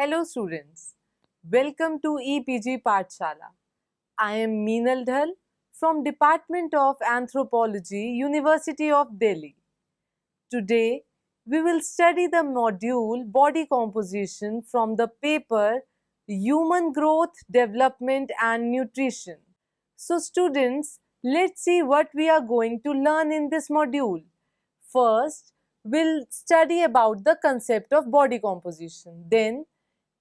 Hello students, welcome to EPG Pathshala. I am Meenal Dhal from Department of Anthropology, University of Delhi. Today we will study the module Body Composition from the paper Human Growth, Development and Nutrition. So students, let's see what we are going to learn in this module. First, we'll study about the concept of body composition. Then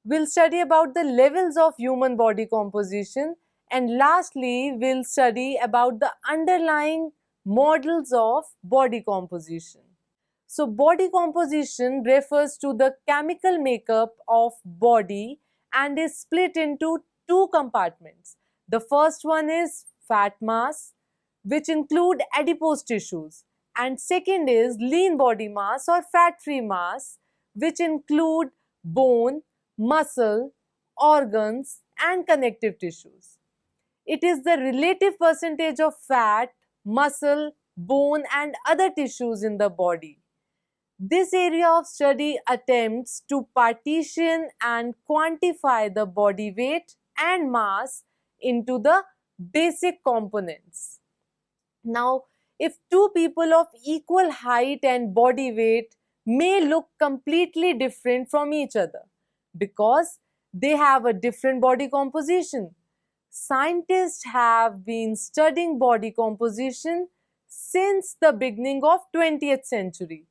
we'll study about the levels of human body composition, and lastly we'll study about the underlying models of body composition. So body composition refers to the chemical makeup of body and is split into two compartments. The first one is fat mass, which include adipose tissues, and second is lean body mass or fat-free mass, which include bone, muscle, organs and connective tissues. It is the relative percentage of fat, muscle, bone and other tissues in the body. This area of study attempts to partition and quantify the body weight and mass into the basic components. Now, if two people of equal height and body weight may look completely different from each other because they have a different body composition. Scientists have been studying body composition since the beginning of 20th century.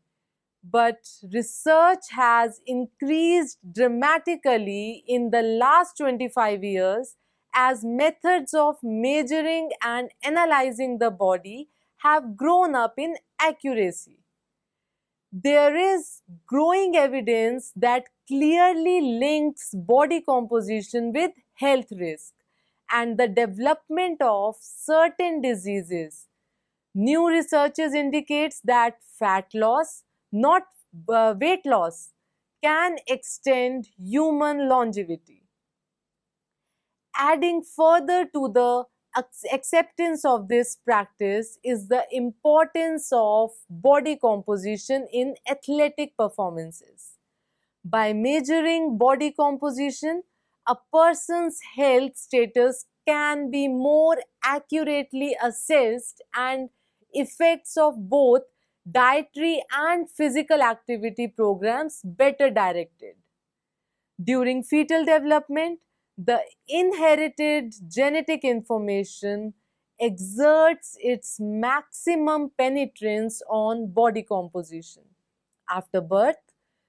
But research has increased dramatically in the last 25 years as methods of measuring and analyzing the body have grown up in accuracy. There is growing evidence that clearly links body composition with health risk and the development of certain diseases. New researches indicates that fat loss, not weight loss, can extend human longevity. Adding further to the acceptance of this practice is the importance of body composition in athletic performances. By measuring body composition, a person's health status can be more accurately assessed and effects of both dietary and physical activity programs better directed. During fetal development, the inherited genetic information exerts its maximum penetrance on body composition. After birth,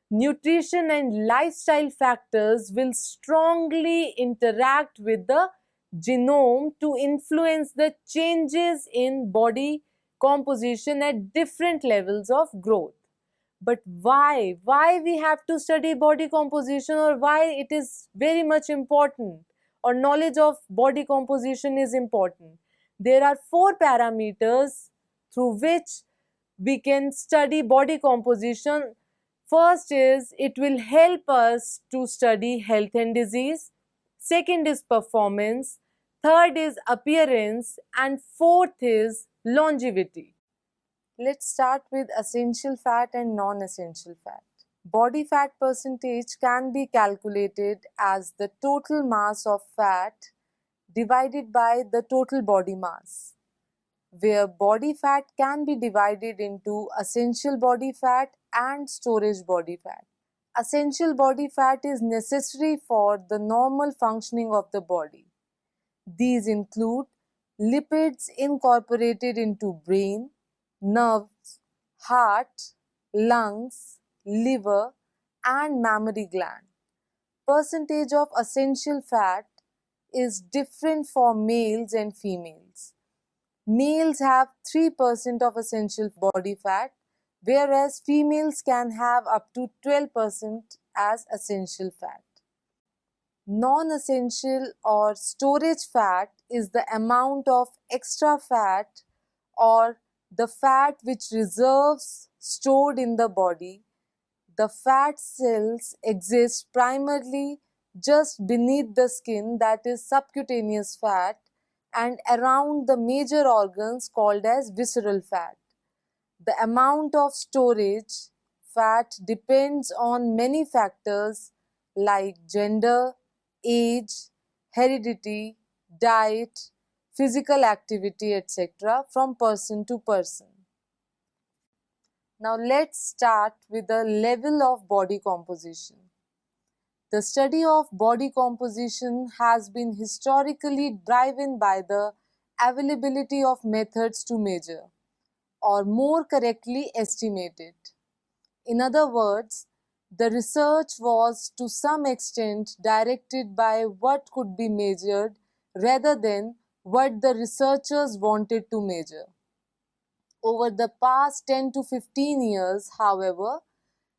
nutrition and lifestyle factors will strongly interact with the genome to influence the changes in body composition at different levels of growth. But why? Why we have to study body composition, or why it is very much important, or knowledge of body composition is important? There are four parameters through which we can study body composition. First is it will help us to study health and disease. Second is performance. Third is appearance. And fourth is longevity. Let's start with essential fat and non-essential fat. Body fat percentage can be calculated as the total mass of fat divided by the total body mass, where body fat can be divided into essential body fat and storage body fat. Essential body fat is necessary for the normal functioning of the body. These include lipids incorporated into brain, nerves, heart, lungs, liver and mammary gland. Percentage of essential fat is different for males and females. Males have 3% of essential body fat, whereas females can have up to 12% as essential fat. Non-essential or storage fat is the amount of extra fat or the fat which reserves stored in the body. The fat cells exist primarily just beneath the skin, that is subcutaneous fat, and around the major organs called as visceral fat. The amount of storage fat depends on many factors like gender, age, heredity, diet, physical activity, etc., from person to person. Now let's start with the level of body composition. The study of body composition has been historically driven by the availability of methods to measure, or more correctly estimate it. In other words, the research was to some extent directed by what could be measured rather than what the researchers wanted to measure. Over the past 10 to 15 years, however,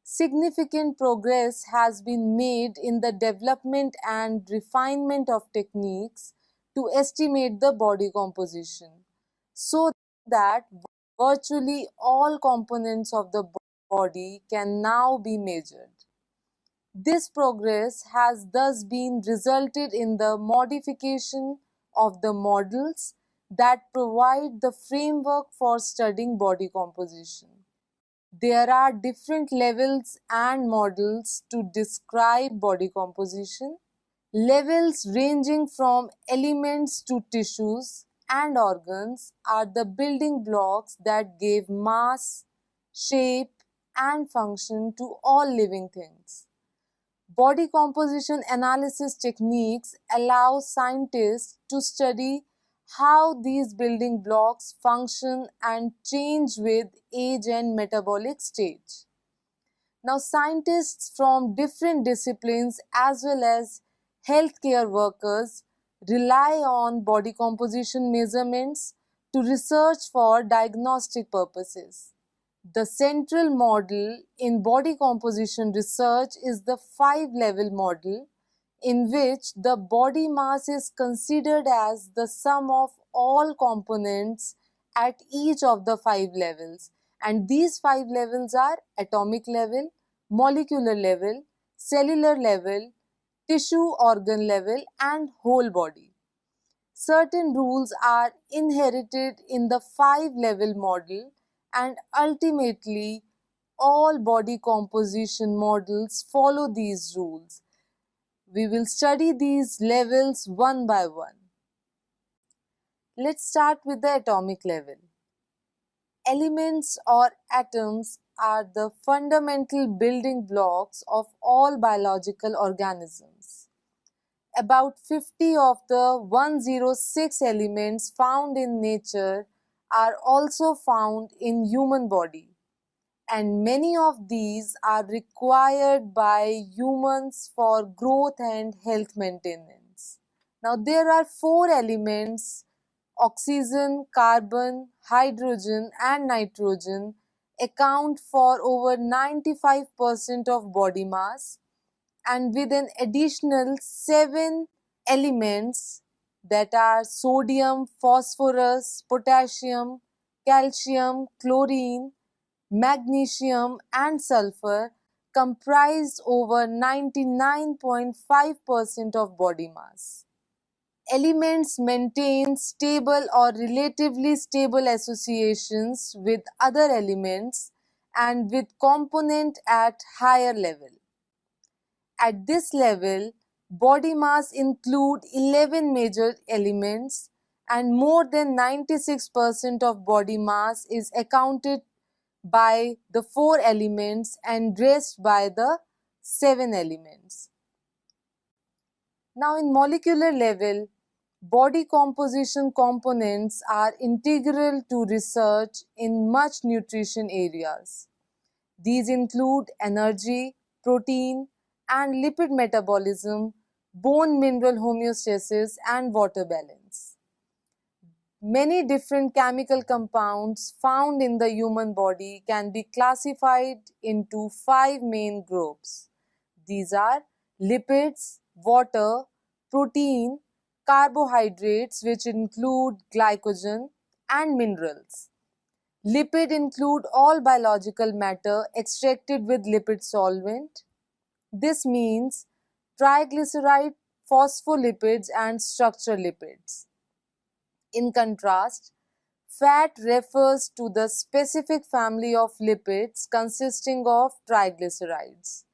significant progress has been made in the development and refinement of techniques to estimate the body composition, so that virtually all components of the body can now be measured. This progress has thus been resulted in the modification of the models that provide the framework for studying body composition. There are different levels and models to describe body composition. Levels ranging from elements to tissues and organs are the building blocks that give mass, shape, and function to all living things. Body composition analysis techniques allow scientists to study how these building blocks function and change with age and metabolic stage. Now, scientists from different disciplines as well as healthcare workers rely on body composition measurements to research for diagnostic purposes. The central model in body composition research is the 5-level model, in which the body mass is considered as the sum of all components at each of the 5 levels. And these 5 levels are atomic level, molecular level, cellular level, tissue organ level, and whole body. Certain rules are inherited in the 5-level model, and ultimately all body composition models follow these rules. We will study these levels one by one. Let's start with the atomic level. Elements or atoms are the fundamental building blocks of all biological organisms. About 50 of the 106 elements found in nature are also found in human body, and many of these are required by humans for growth and health maintenance. Now there are 4 elements: oxygen, carbon, hydrogen and nitrogen account for over 95% of body mass, and with an additional 7 elements that are sodium, phosphorus, potassium, calcium, chlorine, magnesium and sulfur comprise over 99.5% of body mass. Elements maintain stable or relatively stable associations with other elements and with component at higher level. At this level, body mass include 11 major elements, and more than 96% of body mass is accounted by the 4 elements and rest by the 7 elements. Now in molecular level, body composition components are integral to research in much nutrition areas. These include energy, protein and lipid metabolism, bone mineral homeostasis and water balance. Many different chemical compounds found in the human body can be classified into 5 main groups. These are lipids, water, protein, carbohydrates which include glycogen, and minerals. Lipid include all biological matter extracted with lipid solvent. This means triglyceride, phospholipids and structural lipids. In contrast, fat refers to the specific family of lipids consisting of triglycerides.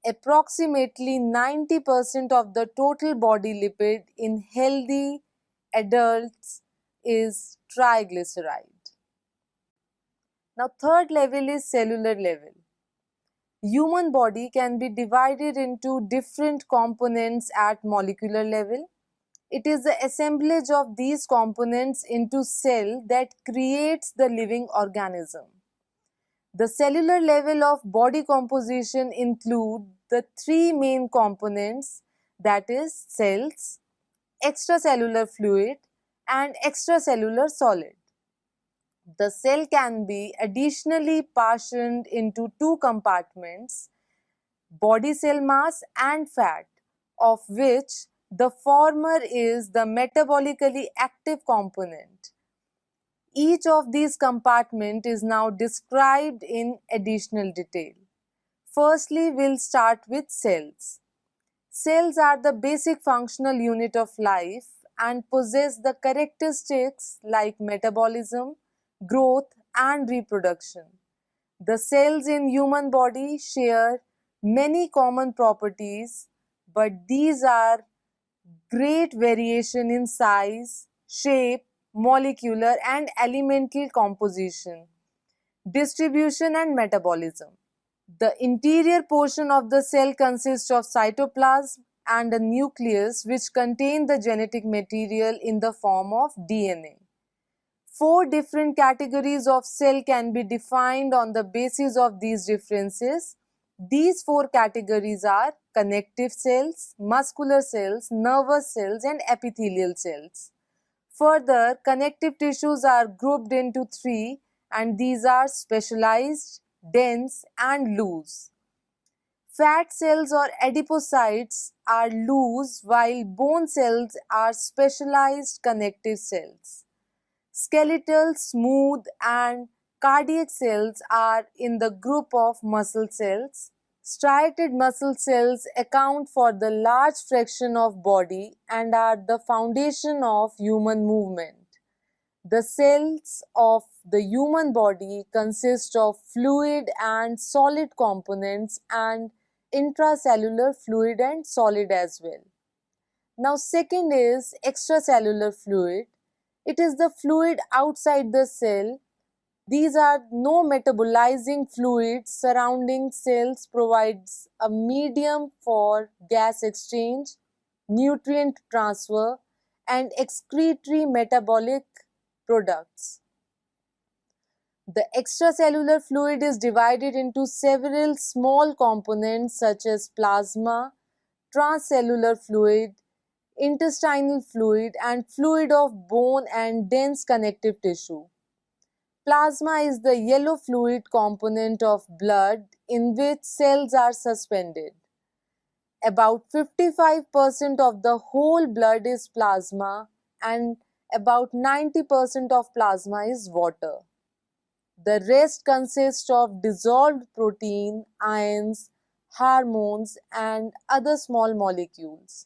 approximately 90% of the total body lipid in healthy adults is triglyceride. Now, third level is cellular level. Human body can be divided into different components at molecular level. It is the assemblage of these components into cell that creates the living organism. The cellular level of body composition include the three main components, that is cells, extracellular fluid and extracellular solid. The cell can be additionally partitioned into two compartments, body cell mass and fat, of which the former is the metabolically active component. Each of these compartments is now described in additional detail. Firstly, we'll start with cells. Cells are the basic functional unit of life and possess the characteristics like metabolism, growth, and reproduction. The cells in human body share many common properties, but these are great variation in size, shape, molecular and elemental composition, distribution and metabolism. The interior portion of the cell consists of cytoplasm and a nucleus which contain the genetic material in the form of DNA. Four different categories of cell can be defined on the basis of these differences. These four categories are connective cells, muscular cells, nervous cells, and epithelial cells. Further, connective tissues are grouped into three, and these are specialized, dense, and loose. Fat cells or adipocytes are loose, while bone cells are specialized connective cells. Skeletal, smooth, and cardiac cells are in the group of muscle cells. Striated muscle cells account for the large fraction of body and are the foundation of human movement. The cells of the human body consist of fluid and solid components and intracellular fluid and solid as well. Now, second is extracellular fluid. It is the fluid outside the cell. These are no metabolizing fluids surrounding cells, provides a medium for gas exchange, nutrient transfer, and excretory metabolic products. The extracellular fluid is divided into several small components such as plasma, transcellular fluid, intestinal fluid, and fluid of bone and dense connective tissue. Plasma is the yellow fluid component of blood in which cells are suspended. About 55% of the whole blood is plasma and about 90% of plasma is water. The rest consists of dissolved protein, ions, hormones, and other small molecules.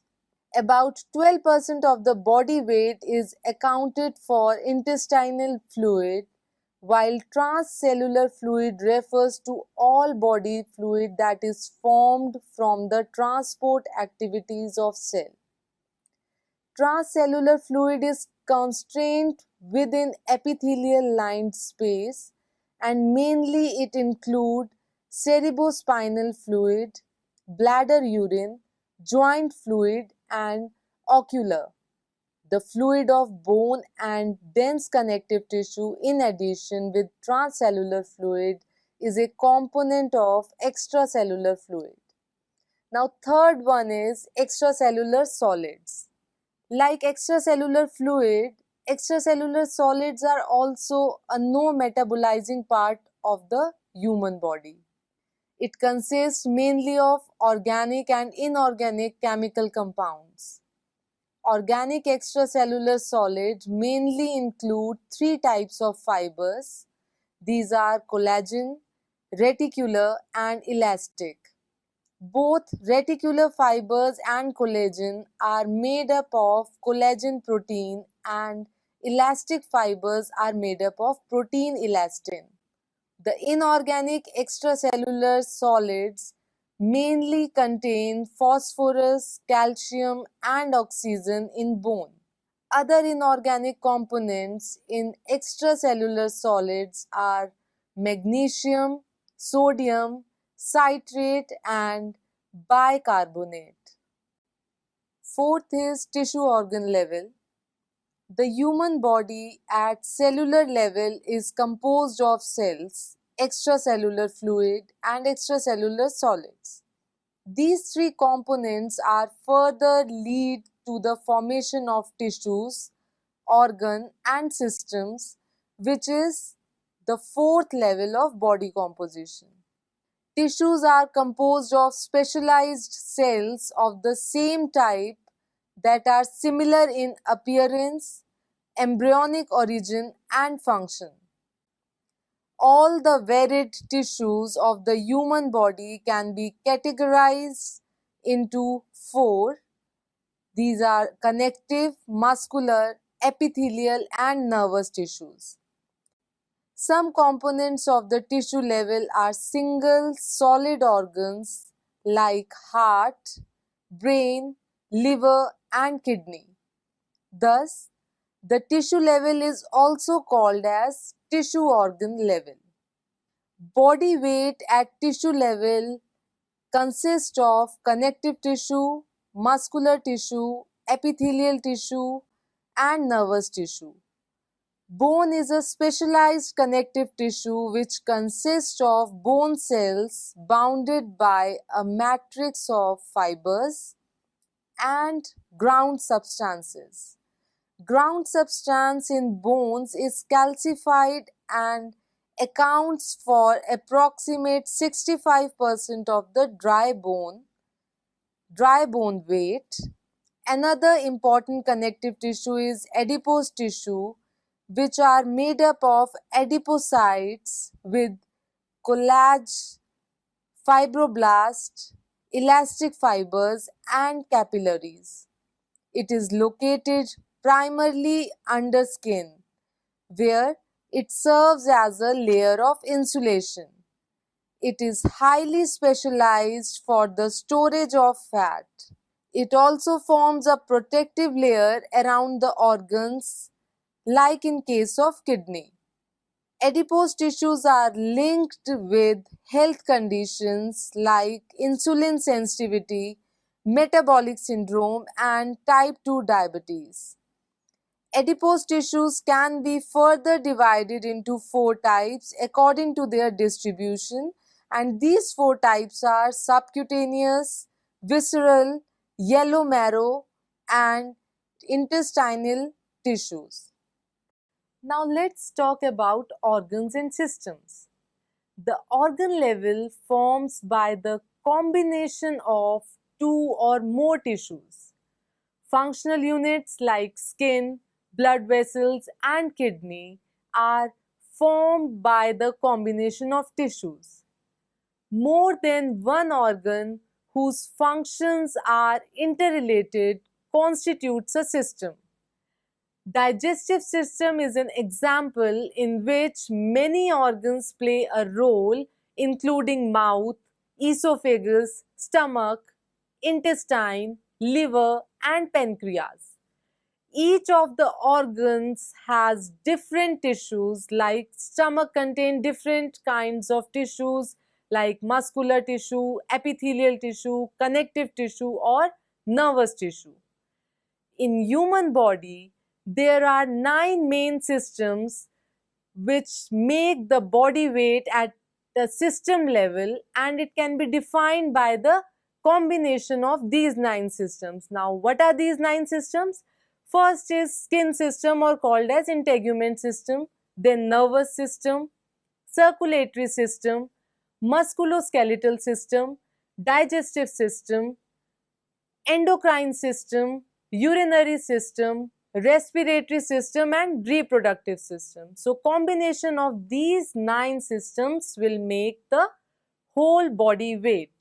About 12% of the body weight is accounted for intestinal fluid, while transcellular fluid refers to all body fluid that is formed from the transport activities of cell. Transcellular fluid is constrained within epithelial lined space and mainly it include cerebrospinal fluid, bladder urine, joint fluid and ocular. The fluid of bone and dense connective tissue in addition with transcellular fluid is a component of extracellular fluid. Now third one is extracellular solids. Like extracellular fluid, extracellular solids are also a no metabolizing part of the human body. It consists mainly of organic and inorganic chemical compounds. Organic extracellular solids mainly include three types of fibers. These are collagen, reticular, and elastic. Both reticular fibers and collagen are made up of collagen protein and elastic fibers are made up of protein elastin. The inorganic extracellular solids mainly contain phosphorus, calcium, and oxygen in bone. Other inorganic components in extracellular solids are magnesium, sodium, citrate, and bicarbonate. Fourth is tissue organ level. The human body at cellular level is composed of cells, extracellular fluid, and extracellular solids. These three components are further lead to the formation of tissues, organ, and systems, which is the fourth level of body composition. Tissues are composed of specialized cells of the same type that are similar in appearance, embryonic origin, and function. All the varied tissues of the human body can be categorized into four. These are connective, muscular, epithelial, and nervous tissues. Some components of the tissue level are single solid organs like heart, brain, liver, and kidney. Thus, the tissue level is also called as tissue organ level. Body weight at tissue level consists of connective tissue, muscular tissue, epithelial tissue, and nervous tissue. Bone is a specialized connective tissue which consists of bone cells bounded by a matrix of fibers and ground substances. Ground substance in bones is calcified and accounts for approximate 65% of the dry bone weight. Another important connective tissue is adipose tissue, which are made up of adipocytes with collagen, fibroblasts, elastic fibers, and capillaries. It is located primarily under skin, where it serves as a layer of insulation. It is highly specialized for the storage of fat. It also forms a protective layer around the organs, like in case of kidney. Adipose tissues are linked with health conditions like insulin sensitivity, metabolic syndrome, and type 2 diabetes. Adipose tissues can be further divided into four types according to their distribution, and these four types are subcutaneous, visceral, yellow marrow, and intestinal tissues. Now let's talk about organs and systems. The organ level forms by the combination of two or more tissues. Functional units like skin, blood vessels, and kidney are formed by the combination of tissues. More than one organ whose functions are interrelated constitutes a system. Digestive system is an example in which many organs play a role, including mouth, esophagus, stomach, intestine, liver, and pancreas. Each of the organs has different tissues, like stomach contain different kinds of tissues like muscular tissue, epithelial tissue, connective tissue, or nervous tissue. In human body, there are 9 main systems which make the body weight at the system level, and it can be defined by the combination of these 9 systems. Now, what are these 9 systems? First is skin system, or called as integument system, then nervous system, circulatory system, musculoskeletal system, digestive system, endocrine system, urinary system, respiratory system, and reproductive system. So combination of these 9 systems will make the whole body weight.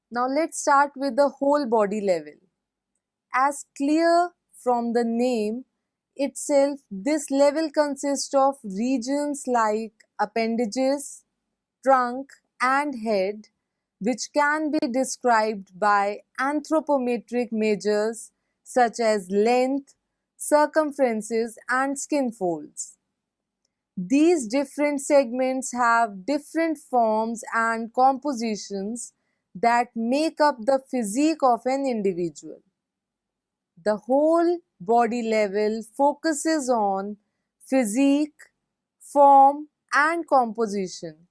Now let's start with the whole body level. As clear from the name, itself, this level consists of regions like appendages, trunk, and head, which can be described by anthropometric measures such as length, circumferences, and skin folds. These different segments have different forms and compositions that make up the physique of an individual. The whole body level focuses on physique, form, and composition.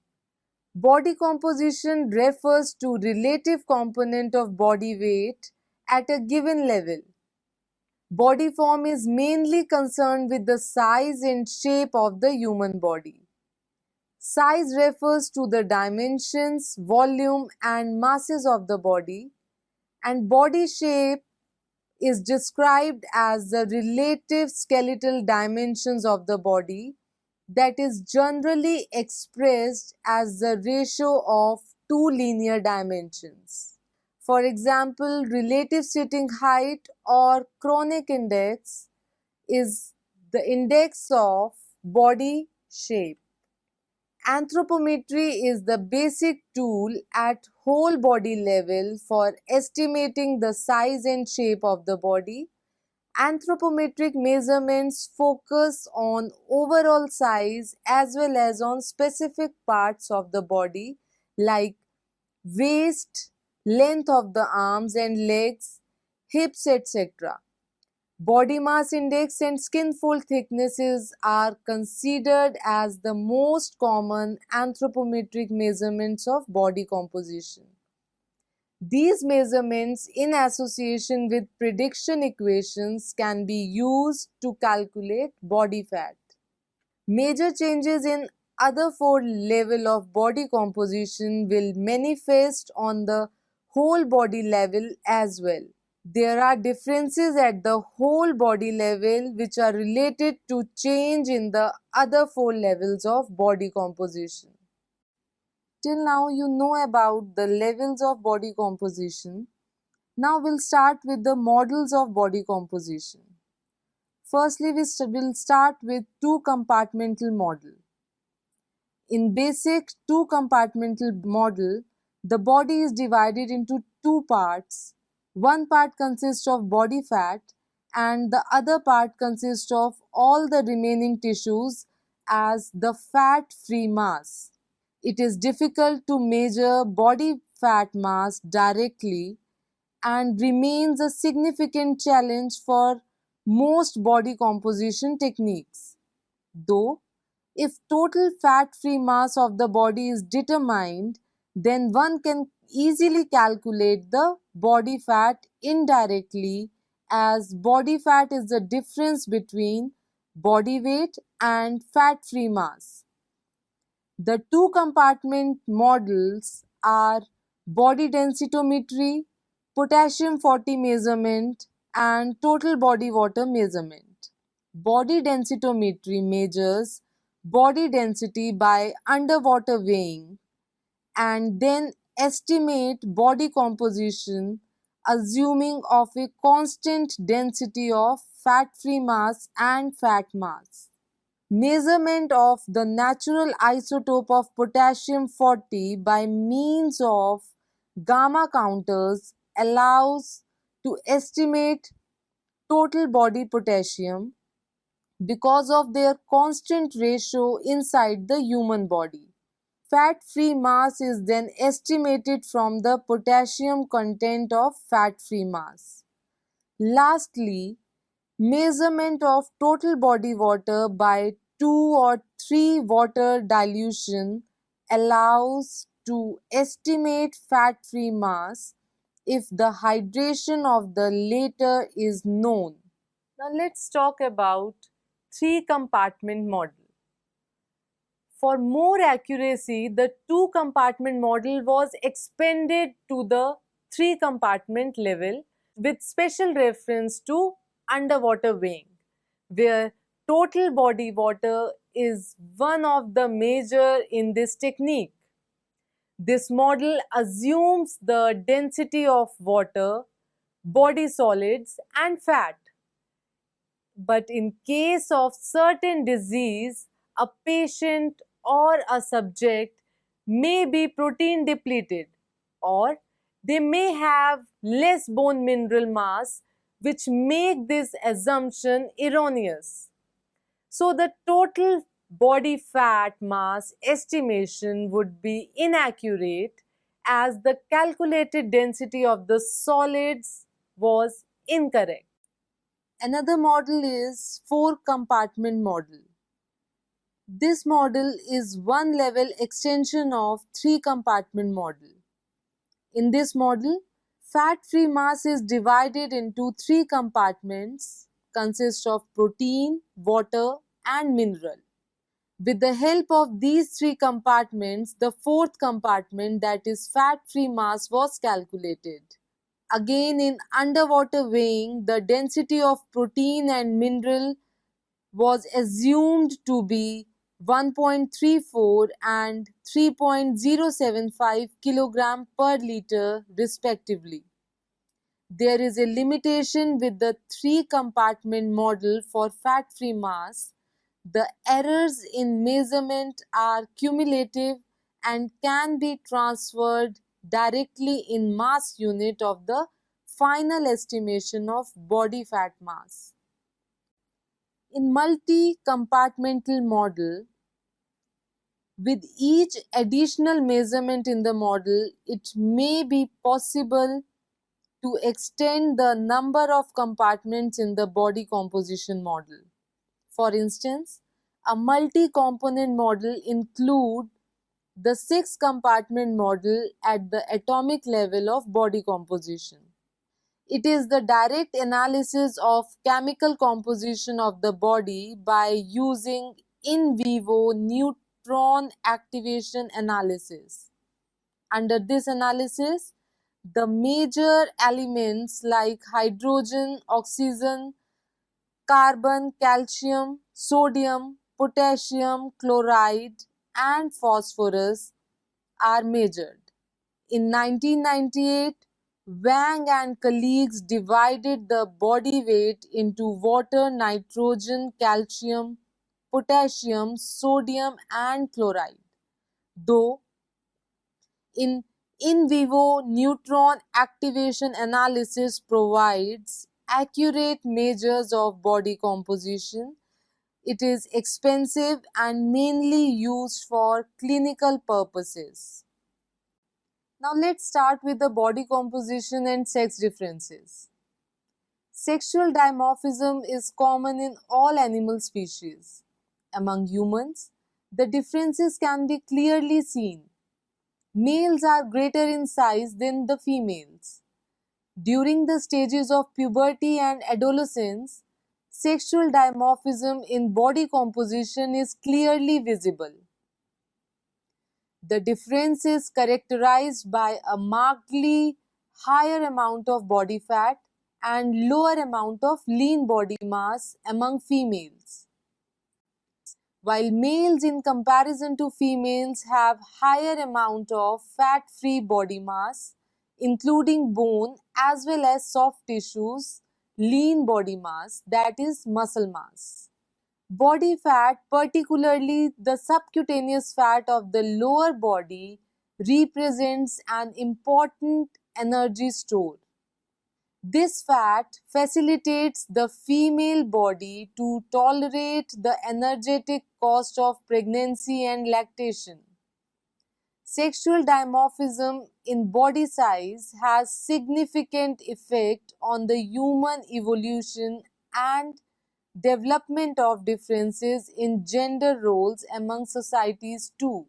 Body composition refers to relative component of body weight at a given level. Body form is mainly concerned with the size and shape of the human body. Size refers to the dimensions, volume, and masses of the body, and body shape is described as the relative skeletal dimensions of the body that is generally expressed as the ratio of two linear dimensions. For example, relative sitting height or chronic index is the index of body shape. Anthropometry is the basic tool at whole body level for estimating the size and shape of the body. Anthropometric measurements focus on overall size as well as on specific parts of the body like waist, length of the arms and legs, hips, etc. Body mass index and skin fold thicknesses are considered as the most common anthropometric measurements of body composition. These measurements, in association with prediction equations, can be used to calculate body fat. Major changes in other four levels of body composition will manifest on the whole body level as well. There are differences at the whole body level which are related to change in the other four levels of body composition. Till now you know about the levels of body composition. Now we'll start with the models of body composition. Firstly, we'll start with two-compartmental model. In basic two-compartmental model, the body is divided into two parts. One part consists of body fat and the other part consists of all the remaining tissues as the fat-free mass. It is difficult to measure body fat mass directly and remains a significant challenge for most body composition techniques. Though, if total fat-free mass of the body is determined, then one can easily calculate the body fat indirectly, as body fat is the difference between body weight and fat-free mass. The two compartment models are body densitometry, potassium 40 measurement, and total body water measurement. Body densitometry measures body density by underwater weighing and then estimate body composition assuming of a constant density of fat-free mass and fat mass. Measurement of the natural isotope of potassium 40 by means of gamma counters allows to estimate total body potassium because of their constant ratio inside the human body. Fat-free mass is then estimated from the potassium content of fat-free mass. Lastly, measurement of total body water by 2 or 3 water dilution allows to estimate fat-free mass if the hydration of the latter is known. Now let's talk about three-compartment model. For more accuracy, the two-compartment model was expanded to the three-compartment level with special reference to underwater weighing, where total body water is one of the major in this technique. This model assumes the density of water, body solids and fat. But in case of certain disease, a patient or a subject may be protein depleted, or they may have less bone mineral mass, which make this assumption erroneous. So the total body fat mass estimation would be inaccurate, as the calculated density of the solids was incorrect. Another model is four compartment model. This model is one level extension of three compartment model. In this model, fat-free mass is divided into three compartments, consist of protein, water and mineral. With the help of these three compartments, the fourth compartment, that is fat-free mass, was calculated. Again, in underwater weighing, the density of protein and mineral was assumed to be 1.34 and 3.075 kg per liter respectively. There is a limitation with the three compartment model for fat-free mass. The errors in measurement are cumulative and can be transferred directly in mass unit of the final estimation of body fat mass. In multi-compartmental model, with each additional measurement in the model, it may be possible to extend the number of compartments in the body composition model. For instance, a multi-component model includes the six-compartment model at the atomic level of body composition. It is the direct analysis of chemical composition of the body by using in vivo neutron activation analysis. Under this analysis, the major elements like hydrogen, oxygen, carbon, calcium, sodium, potassium, chloride, and phosphorus are measured. In 1998, Wang and colleagues divided the body weight into water, nitrogen, calcium, potassium, sodium, and chloride. Though in vivo neutron activation analysis provides accurate measures of body composition, it is expensive and mainly used for clinical purposes. Now let's start with the body composition and sex differences. Sexual dimorphism is common in all animal species. Among humans, the differences can be clearly seen. Males are greater in size than the females. During the stages of puberty and adolescence, sexual dimorphism in body composition is clearly visible. The difference is characterized by a markedly higher amount of body fat and lower amount of lean body mass among females. While males in comparison to females have higher amount of fat-free body mass, including bone as well as soft tissues, lean body mass, that is muscle mass. Body fat, particularly the subcutaneous fat of the lower body, represents an important energy store. This fat facilitates the female body to tolerate the energetic cost of pregnancy and lactation. Sexual dimorphism in body size has significant effect on the human evolution and development of differences in gender roles among societies too.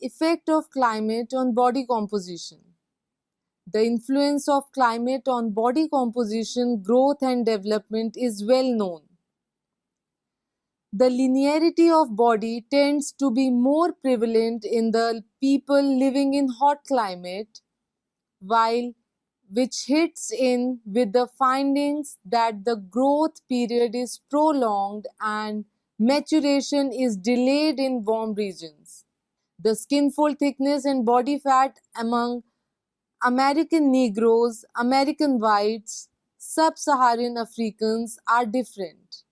Effect of climate on body composition. The influence of climate on body composition, growth and development is well known. The linearity of body tends to be more prevalent in the people living in hot climate, which hits in with the findings that the growth period is prolonged and maturation is delayed in warm regions. The skin fold thickness and body fat among American Negroes, American whites, sub-Saharan Africans are different.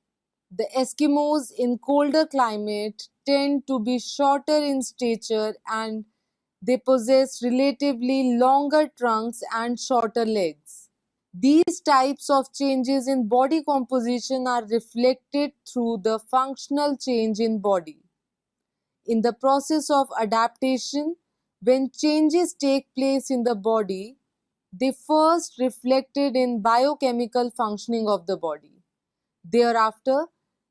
The Eskimos in colder climate tend to be shorter in stature and they possess relatively longer trunks and shorter legs. These types of changes in body composition are reflected through the functional change in body. In the process of adaptation, when changes take place in the body, they first reflected in biochemical functioning of the body. Thereafter,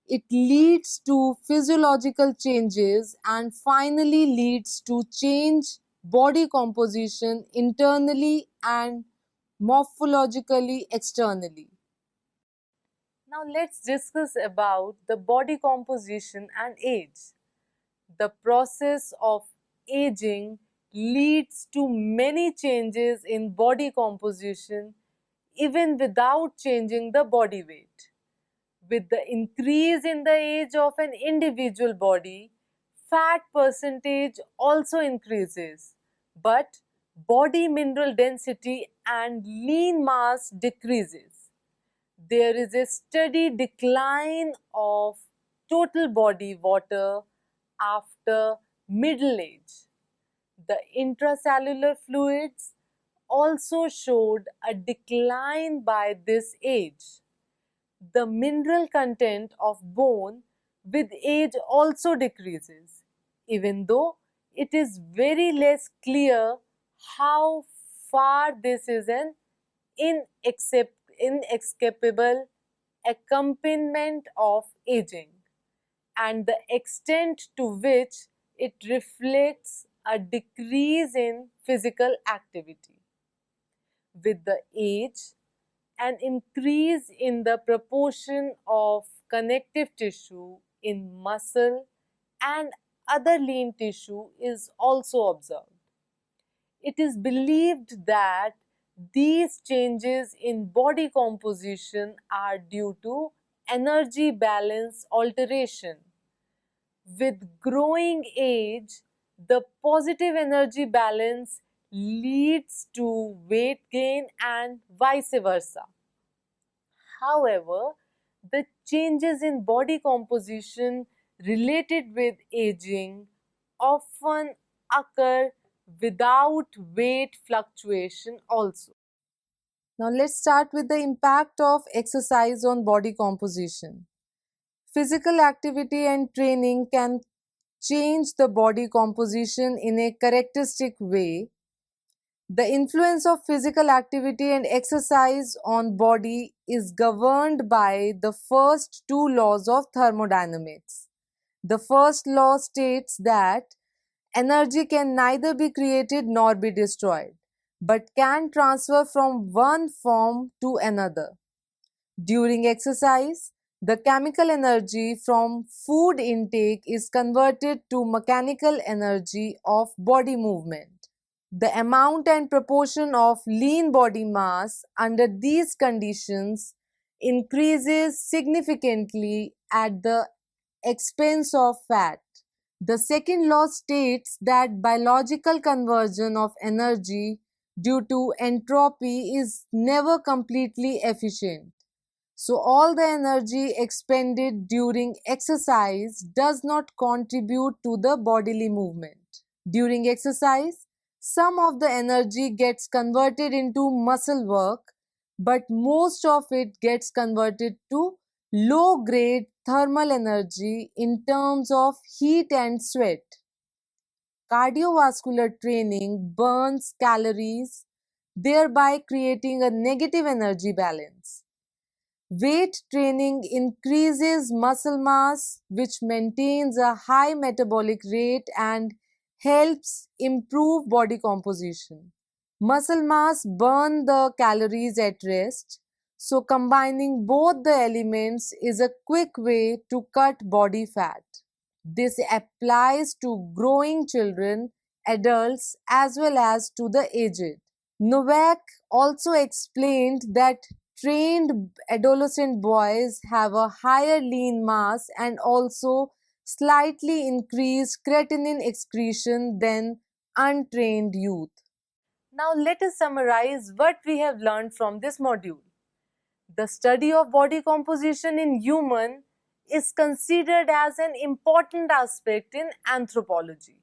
it leads to physiological changes and finally leads to change body composition internally and morphologically externally. Now let's discuss about the body composition and age. The process of aging leads to many changes in body composition even without changing the body weight. With the increase in the age of an individual body, fat percentage also increases, but body mineral density and lean mass decreases. There is a steady decline of total body water after middle age. The intracellular fluids also showed a decline by this age. The mineral content of bone with age also decreases, even though it is very less clear how far this is an inescapable accompaniment of aging and the extent to which it reflects a decrease in physical activity. With the age, an increase in the proportion of connective tissue in muscle and other lean tissue is also observed. It is believed that these changes in body composition are due to energy balance alteration. With growing age, the positive energy balance leads to weight gain and vice versa. However, the changes in body composition related with aging often occur without weight fluctuation also. Now let's start with the impact of exercise on body composition. Physical activity and training can change the body composition in a characteristic way. The influence of physical activity and exercise on body is governed by the first two laws of thermodynamics. The first law states that energy can neither be created nor be destroyed, but can transfer from one form to another. During exercise, the chemical energy from food intake is converted to mechanical energy of body movement. The amount and proportion of lean body mass under these conditions increases significantly at the expense of fat. The second law states that biological conversion of energy due to entropy is never completely efficient. So, all the energy expended during exercise does not contribute to the bodily movement. During exercise, some of the energy gets converted into muscle work, but most of it gets converted to low grade thermal energy in terms of heat and sweat. Cardiovascular training burns calories, thereby creating a negative energy balance. Weight training increases muscle mass, which maintains a high metabolic rate and helps improve body composition. Muscle mass burn the calories at rest, so combining both the elements is a quick way to cut body fat. This applies to growing children, adults, as well as to the aged. Novak also explained that trained adolescent boys have a higher lean mass and also slightly increased creatinine excretion than untrained youth. Now let us summarize what we have learned from this module. The study of body composition in human is considered as an important aspect in anthropology.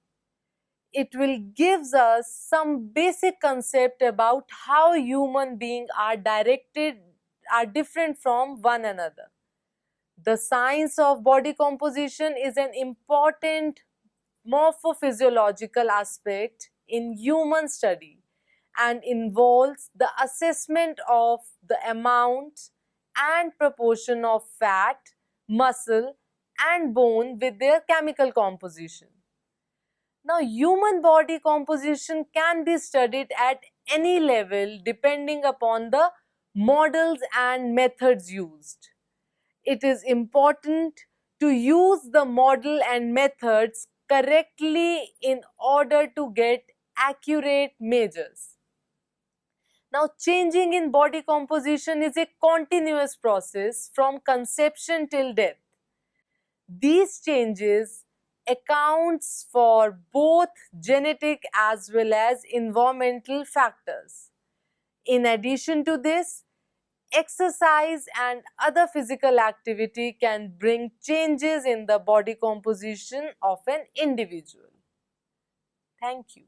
It will gives us some basic concept about how human beings are different from one another. The science of body composition is an important morphophysiological aspect in human study and involves the assessment of the amount and proportion of fat, muscle, and bone with their chemical composition. Now, human body composition can be studied at any level depending upon the models and methods used. It is important to use the model and methods correctly in order to get accurate measures. Now, changing in body composition is a continuous process from conception till death. These changes accounts for both genetic as well as environmental factors. In addition to this, exercise and other physical activity can bring changes in the body composition of an individual. Thank you.